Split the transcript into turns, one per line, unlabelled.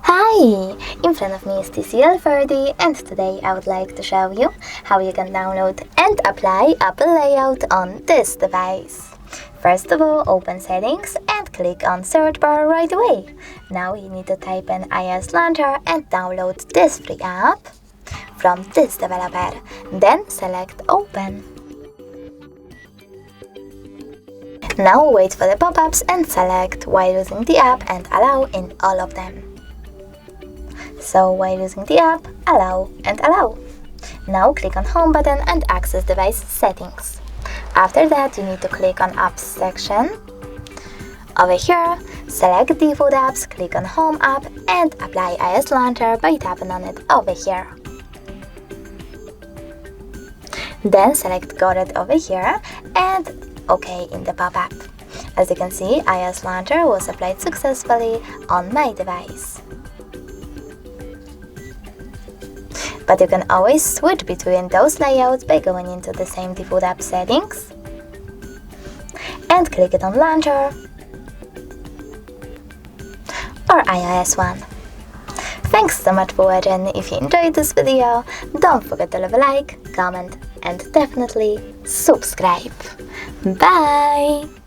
Hi! In front of me is TCL 30, and today I would like to show you how you can download and apply Apple Layout on this device. First of all, open Settings and click on Search bar right away. Now you need to type in iOS Launcher and download this free app from this developer. Then select Open. Now wait for the pop-ups and select while using the app and allow in all of them. So while using the app, allow and allow. Now click on Home button and access device settings. After that, you need to click on Apps section. Over here, select Default Apps, click on Home app and apply iOS Launcher by tapping on it over here. Then select Got It over here and OK in the pop-up. As you can see, iOS Launcher was applied successfully on my device. But you can always switch between those layouts by going into the same default app settings and click it on Launcher or iOS one. Thanks so much for watching. If you enjoyed this video, don't forget to leave a like, comment and definitely subscribe. Bye!